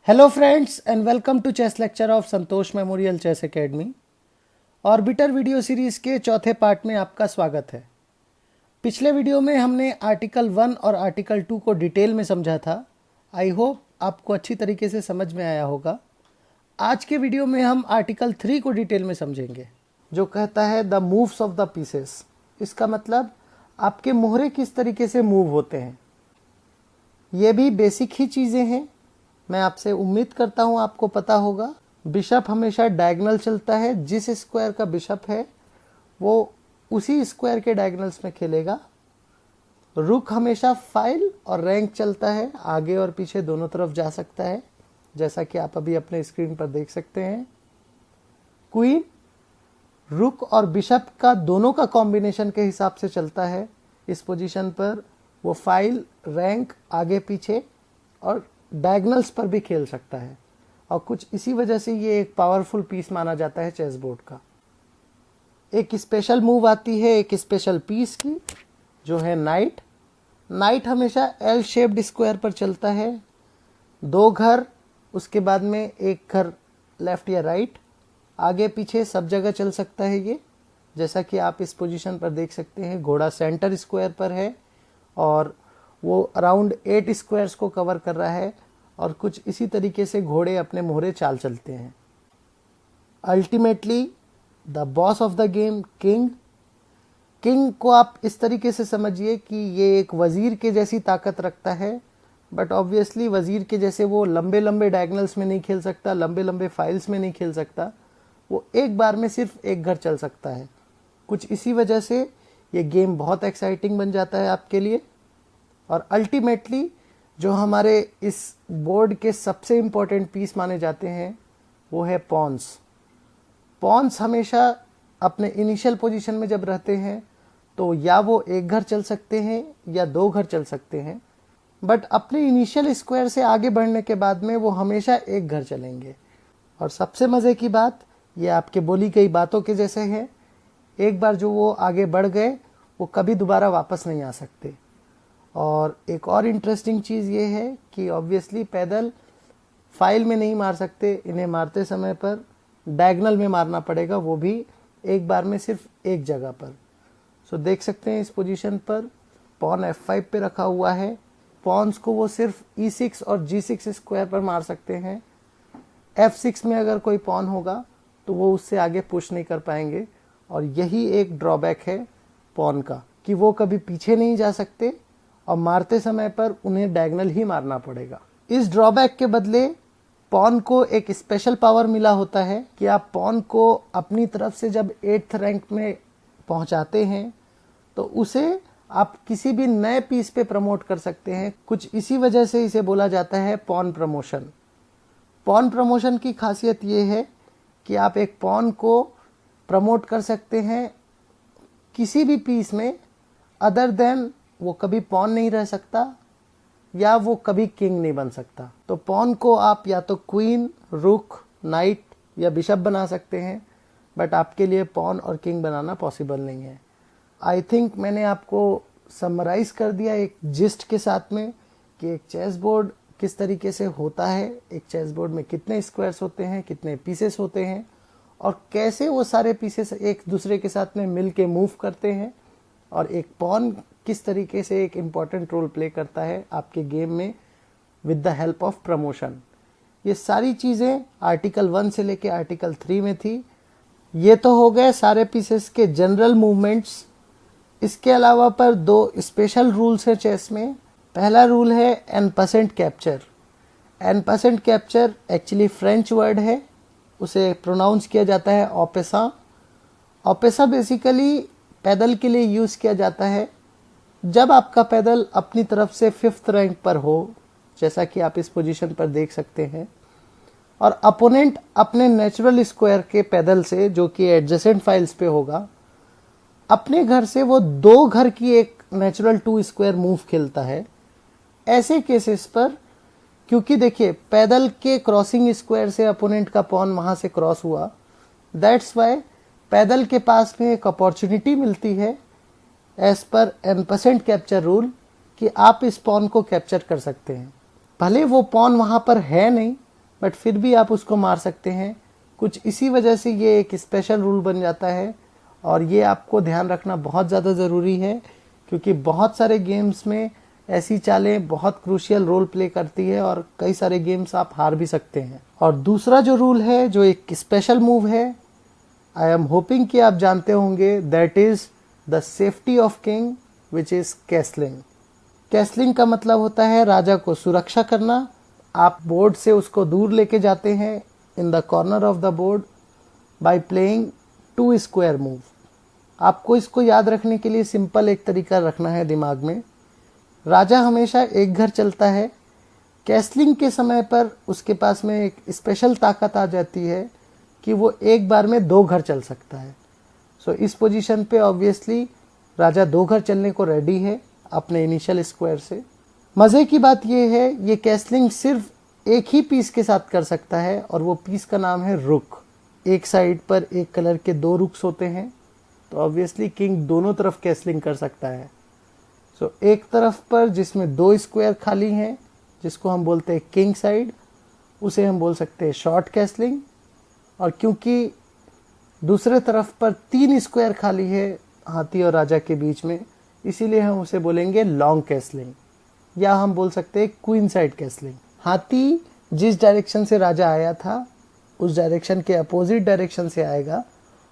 Hello friends and welcome to chess lecture of Santosh memorial chess academy. Orbiter video series के चौथे part में आपका स्वागत है। पिछले वीडियो में हमने आर्टिकल 1 और आर्टिकल 2 को डिटेल में समझा था। आई होप आपको अच्छी तरीके से समझ में आया होगा। आज के वीडियो में हम आर्टिकल 3 को डिटेल में समझेंगे, जो कहता है the moves of the pieces. इसका मतलब आपके मोहरे किस तरीके से मूव होते हैं। ये भी बेसिक ही चीज़ें हैं। मैं आपसे उम्मीद करता हूँ आपको पता होगा। बिशप हमेशा डायगोनल चलता है। जिस स्क्वायर का बिशप है वो उसी स्क्वायर के डायगोनल्स में खेलेगा। रुक हमेशा फाइल और रैंक चलता है, आगे और पीछे दोनों तरफ जा सकता है, जैसा कि आप अभी अपने स्क्रीन पर देख सकते हैं। क्वीन रुक और बिशप का दोनों का कॉम्बिनेशन के हिसाब से चलता है। इस पोजीशन पर वो फाइल, रैंक, आगे पीछे और डायगोनल्स पर भी खेल सकता है और कुछ इसी वजह से ये एक पावरफुल पीस माना जाता है चेस बोर्ड का। एक स्पेशल मूव आती है एक स्पेशल पीस की, जो है नाइट। नाइट हमेशा एल शेप्ड स्क्वायर पर चलता है। 2 घर, उसके बाद में एक घर लेफ्ट या राइट, आगे पीछे सब जगह चल सकता है ये। जैसा कि आप इस पोजीशन पर देख सकते हैं, घोड़ा सेंटर स्क्वायर पर है और वो अराउंड 8 स्क्वायर्स को कवर कर रहा है और कुछ इसी तरीके से घोड़े अपने मोहरे चाल चलते हैं। Ultimately the boss of the game king. King को आप इस तरीके से समझिए कि ये एक वजीर के जैसी ताकत रखता है, बट ऑब्वियसली वजीर के जैसे वो लंबे लंबे डायगोनल्स में नहीं खेल सकता, लंबे लंबे फाइल्स में नहीं खेल सकता। वो एक बार में सिर्फ एक घर चल सकता है। कुछ इसी वजह से ये गेम बहुत एक्साइटिंग बन जाता है आपके लिए। और अल्टीमेटली जो हमारे इस बोर्ड के सबसे इम्पोर्टेंट पीस माने जाते हैं वो है पॉन्स। पॉन्स हमेशा अपने इनिशियल पोजीशन में जब रहते हैं तो या वो एक घर चल सकते हैं या 2 घर चल सकते हैं, बट अपने इनिशियल स्क्वायर से आगे बढ़ने के बाद में वो हमेशा एक घर चलेंगे। और सबसे मज़े की बात, ये आपके बोली गई बातों के जैसे हैं। एक बार जो वो आगे बढ़ गए वो कभी दोबारा वापस नहीं आ सकते। और एक और इंटरेस्टिंग चीज़ ये है कि ऑब्वियसली पैदल फाइल में नहीं मार सकते, इन्हें मारते समय पर डायगोनल में मारना पड़ेगा, वो भी एक बार में सिर्फ एक जगह पर। सो देख सकते हैं इस पोजीशन पर पॉन F5 पे रखा हुआ है। पॉन्स को वो सिर्फ E6 और G6 स्क्वायर पर मार सकते हैं। F6 में अगर कोई पॉन होगा तो वो उससे आगे पुश नहीं कर पाएंगे और यही एक ड्रॉबैक है पॉन का, कि वो कभी पीछे नहीं जा सकते और मारते समय पर उन्हें डायगोनल ही मारना पड़ेगा। इस ड्रॉबैक के बदले पॉन को एक स्पेशल पावर मिला होता है कि आप पॉन को अपनी तरफ से जब 8th रैंक में पहुंचाते हैं तो उसे आप किसी भी नए पीस पे प्रमोट कर सकते हैं। कुछ इसी वजह से इसे बोला जाता है पॉन प्रमोशन। पॉन प्रमोशन की खासियत ये है कि आप एक पॉन को प्रमोट कर सकते हैं किसी भी पीस में, अदर देन वो कभी पॉन नहीं रह सकता या वो कभी किंग नहीं बन सकता। तो पॉन को आप या तो क्वीन, रुक, नाइट या बिशप बना सकते हैं, बट आपके लिए पॉन और किंग बनाना पॉसिबल नहीं है। आई थिंक मैंने आपको समराइज कर दिया एक जिस्ट के साथ में कि एक चेस बोर्ड किस तरीके से होता है, एक चेस बोर्ड में कितने स्क्वायर्स होते हैं, कितने पीसेस होते हैं और कैसे वो सारे पीसेस एक दूसरे के साथ में मिल के मूव करते हैं, और एक पॉन किस तरीके से एक इम्पॉर्टेंट रोल प्ले करता है आपके गेम में with the help of promotion. ये सारी चीज़ें आर्टिकल 1 से लेके आर्टिकल 3 में थी। ये तो हो गए सारे पीसेस के जनरल मूवमेंट्स। इसके अलावा पर 2 स्पेशल रूल्स हैं चेस में। पहला रूल है एन% कैप्चर। एन% कैप्चर एक्चुअली फ्रेंच वर्ड है, उसे प्रोनाउंस किया जाता है ऑपेसा। ऑपेसा बेसिकली पैदल के लिए यूज़ किया जाता है जब आपका पैदल अपनी तरफ से 5th रैंक पर हो, जैसा कि आप इस पोजीशन पर देख सकते हैं, और अपोनेंट अपने नेचुरल स्क्वायर के पैदल से, जो कि एडजेसेंट फाइल्स पे होगा, अपने घर से वो 2 घर की एक नेचुरल 2 स्क्वायर मूव खेलता है। ऐसे केसेस पर, क्योंकि देखिए पैदल के क्रॉसिंग स्क्वायर से अपोनेंट का पॉन वहाँ से क्रॉस हुआ, दैट्स वाई पैदल के पास में एक अपॉर्चुनिटी मिलती है as per N% capture rule कि आप इस पॉन को कैप्चर कर सकते हैं। भले वो पॉन वहाँ पर है नहीं, बट फिर भी आप उसको मार सकते हैं। कुछ इसी वजह से ये एक स्पेशल रूल बन जाता है और ये आपको ध्यान रखना बहुत ज़्यादा ज़रूरी है, क्योंकि बहुत सारे गेम्स में ऐसी चालें बहुत क्रूशियल रोल प्ले करती है और कई सारे गेम्स आप हार भी सकते हैं। और दूसरा जो रूल है, जो एक स्पेशल मूव है, आई एम होपिंग कि आप जानते होंगे, that is the safety of king which is castling. Castling का मतलब होता है राजा को सुरक्षा करना। आप बोर्ड से उसको दूर लेके जाते हैं in the corner of the board by playing 2 square move. आपको इसको याद रखने के लिए सिंपल एक तरीका रखना है दिमाग में। राजा हमेशा एक घर चलता है, कैसलिंग के समय पर उसके पास में एक स्पेशल ताकत आ जाती है कि वो एक बार में 2 घर चल सकता है। सो इस पोजीशन पे ऑब्वियसली राजा 2 घर चलने को रेडी है अपने इनिशियल स्क्वायर से। मज़े की बात ये है, ये कैसलिंग सिर्फ एक ही पीस के साथ कर सकता है और वो पीस का नाम है रुक। एक साइड पर एक कलर के 2 रुक्स होते हैं, तो ऑब्वियसली किंग दोनों तरफ कैसलिंग कर सकता है। सो एक तरफ पर जिसमें 2 स्क्वायर खाली हैं, जिसको हम बोलते हैं किंग साइड, उसे हम बोल सकते हैं शॉर्ट कैसलिंग। और क्योंकि दूसरे तरफ पर 3 स्क्वायर खाली है हाथी और राजा के बीच में, इसीलिए हम उसे बोलेंगे लॉन्ग कैसलिंग, या हम बोल सकते हैं क्वीन साइड कैसलिंग। हाथी जिस डायरेक्शन से राजा आया था उस डायरेक्शन के अपोजिट डायरेक्शन से आएगा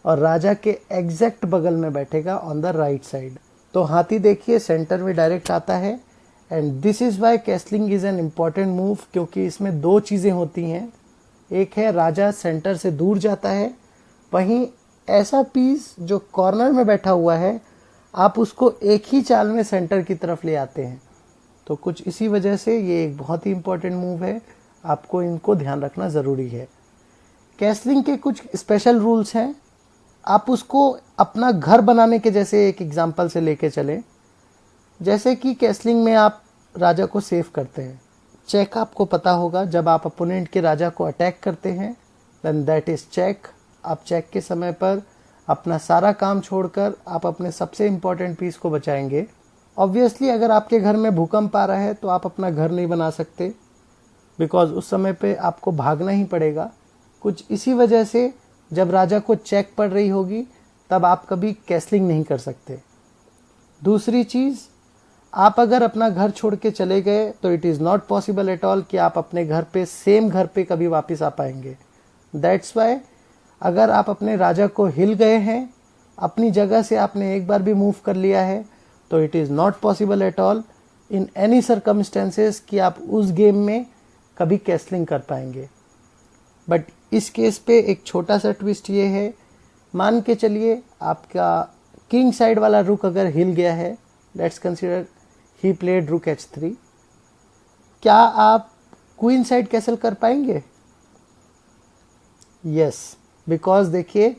और राजा के एग्जैक्ट बगल में बैठेगा ऑन द राइट साइड। तो हाथी देखिए सेंटर में डायरेक्ट आता है, and this is why castling is an important move, क्योंकि इसमें 2 चीज़ें होती हैं। एक है राजा सेंटर से दूर जाता है, वहीं ऐसा पीस जो कॉर्नर में बैठा हुआ है आप उसको एक ही चाल में सेंटर की तरफ ले आते हैं। तो कुछ इसी वजह से ये एक बहुत ही इम्पॉर्टेंट मूव है, आपको इनको ध्यान रखना ज़रूरी है। कैसलिंग के कुछ स्पेशल रूल्स हैं, आप उसको अपना घर बनाने के जैसे एक एग्जांपल से लेके चलें। जैसे कि कैसलिंग में आप राजा को सेव करते हैं। चेक आपको पता होगा, जब आप अपोनेंट के राजा को अटैक करते हैं देन दैट इज़ चेक। आप चेक के समय पर अपना सारा काम छोड़कर आप अपने सबसे इम्पॉर्टेंट पीस को बचाएंगे। ऑब्वियसली अगर आपके घर में भूकंप आ रहा है तो आप अपना घर नहीं बना सकते, बिकॉज उस समय पे आपको भागना ही पड़ेगा। कुछ इसी वजह से जब राजा को चेक पड़ रही होगी तब आप कभी कैसलिंग नहीं कर सकते। दूसरी चीज़, आप अगर अपना घर छोड़ के चले गए तो it is not possible at all कि आप अपने घर पे सेम घर पे कभी वापस आ पाएंगे। दैट्स वाई अगर आप अपने राजा को हिल गए हैं, अपनी जगह से आपने एक बार भी मूव कर लिया है, तो it is not possible at all in any circumstances कि आप उस गेम में कभी कैसलिंग कर पाएंगे। बट इस केस पे एक छोटा सा ट्विस्ट ये है, मान के चलिए आपका किंग साइड वाला रुक अगर हिल गया है, लेट्स कंसीडर ही प्लेड रुक h3, क्या आप क्वीन साइड कैसल कर पाएंगे? यस, बिकॉज देखिए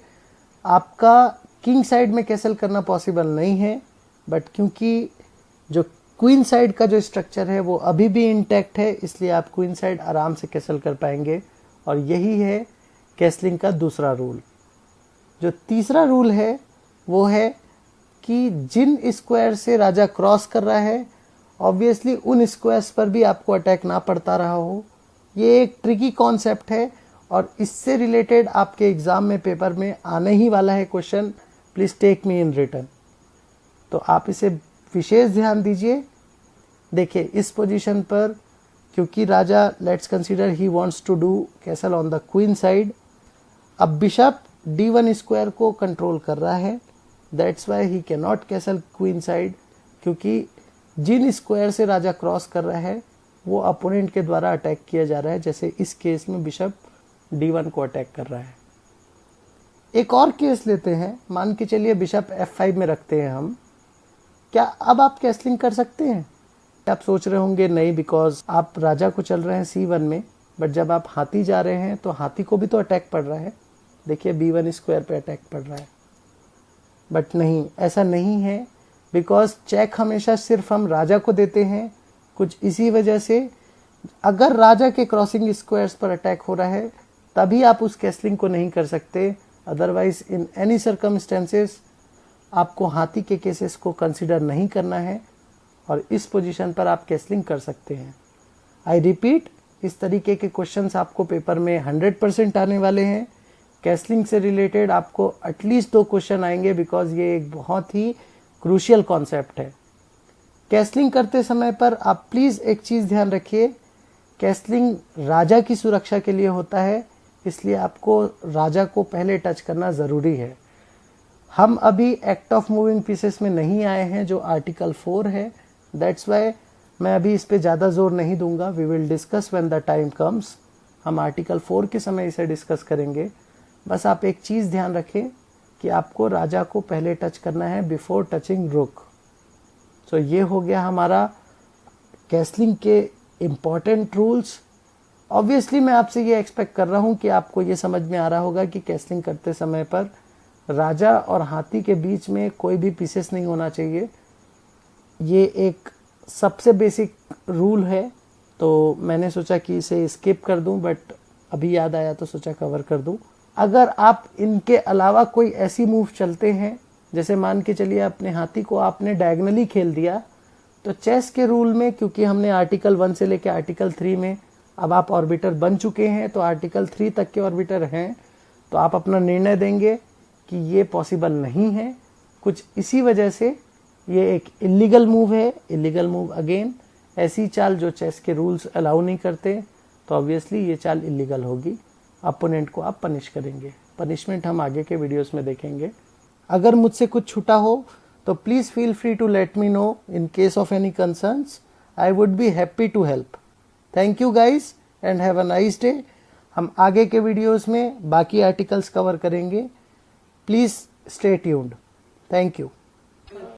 आपका किंग साइड में कैसल करना पॉसिबल नहीं है, बट क्योंकि जो क्वीन साइड का जो स्ट्रक्चर है वो अभी भी इंटैक्ट है, इसलिए आप क्वीन साइड आराम से कैसल कर पाएंगे। और यही है कैसलिंग का दूसरा रूल। जो तीसरा रूल है वो है कि जिन स्क्वायर से राजा क्रॉस कर रहा है ऑब्वियसली उन स्क्वायर्स पर भी आपको अटैक ना पड़ता रहा हो। ये एक ट्रिकी कॉन्सेप्ट है और इससे रिलेटेड आपके एग्ज़ाम में पेपर में आने ही वाला है question, please take me in return. तो आप इसे विशेष ध्यान दीजिए। देखिए इस पोजीशन पर क्योंकि राजा, let's consider he wants to do castle on the queen side, अब बिशप d1 स्क्वायर को कंट्रोल कर रहा है, that's why he can not castle queen side, क्योंकि जिन स्क्वायर से राजा क्रॉस कर रहा है वो अपोनेंट के द्वारा अटैक किया जा रहा है, जैसे इस केस में बिशप d1 को अटैक कर रहा है। एक और केस लेते हैं, मान के चलिए बिशप f5 में रखते हैं हम, क्या अब आप कैसलिंग कर सकते हैं? आप सोच रहे होंगे नहीं, बिकॉज आप राजा को चल रहे हैं c1 में, बट जब आप हाथी जा रहे हैं तो हाथी को भी तो अटैक पड़ रहा है। देखिए b1 स्क्वायर पे अटैक पड़ रहा है, बट नहीं, ऐसा नहीं है, बिकॉज चेक हमेशा सिर्फ हम राजा को देते हैं। कुछ इसी वजह से अगर राजा के क्रॉसिंग स्क्वायर्स पर अटैक हो रहा है तभी आप उस कैसलिंग को नहीं कर सकते, अदरवाइज इन एनी सर्कमस्टेंसेस आपको हाथी के केसेस को कंसिडर नहीं करना है और इस पोजीशन पर आप कैसलिंग कर सकते हैं। आई रिपीट, इस तरीके के क्वेश्चंस आपको पेपर में 100% आने वाले हैं। कैसलिंग से रिलेटेड आपको एटलीस्ट 2 क्वेश्चन आएंगे, बिकॉज ये एक बहुत ही क्रूशियल कॉन्सेप्ट है। कैसलिंग करते समय पर आप प्लीज़ एक चीज़ ध्यान रखिए, कैसलिंग राजा की सुरक्षा के लिए होता है, इसलिए आपको राजा को पहले टच करना ज़रूरी है। हम अभी एक्ट ऑफ मूविंग पीसेस में नहीं आए हैं जो आर्टिकल 4 है, दैट्स वाई मैं अभी इस पे ज़्यादा जोर नहीं दूंगा। We will discuss when the time comes. हम आर्टिकल 4 के समय इसे डिस्कस करेंगे। बस आप एक चीज़ ध्यान रखें कि आपको राजा को पहले टच करना है बिफोर टचिंग रुक। तो ये हो गया हमारा कैसलिंग के इम्पॉर्टेंट रूल्स। ऑब्वियसली मैं आपसे ये एक्सपेक्ट कर रहा हूँ कि आपको ये समझ में आ रहा होगा कि कैसलिंग करते समय पर राजा और हाथी के बीच में कोई भी पीसेस नहीं होना चाहिए। ये एक सबसे बेसिक रूल है, तो मैंने सोचा कि इसे स्किप कर दूं, बट अभी याद आया तो सोचा कवर कर दूं। अगर आप इनके अलावा कोई ऐसी मूव चलते हैं, जैसे मान के चलिए अपने हाथी को आपने डायगनली खेल दिया, तो चेस के रूल में क्योंकि हमने आर्टिकल 1 से लेकर आर्टिकल 3 में अब आप ऑर्बिटर बन चुके हैं, तो आर्टिकल 3 तक के ऑर्बिटर हैं, तो आप अपना निर्णय देंगे कि ये पॉसिबल नहीं है। कुछ इसी वजह से ये एक इलीगल मूव है। इलीगल मूव अगेन, ऐसी चाल जो चेस के रूल्स अलाउ नहीं करते, तो ऑब्वियसली ये चाल इलीगल होगी। अपोनेंट को आप पनिश करेंगे। पनिशमेंट हम आगे के वीडियोस में देखेंगे। अगर मुझसे कुछ छूटा हो तो please feel free to let me know in case of any concerns. I would be happy to help. Thank you guys and have a nice day. हम आगे के वीडियोस में बाकी आर्टिकल्स कवर करेंगे। Please stay tuned. Thank you.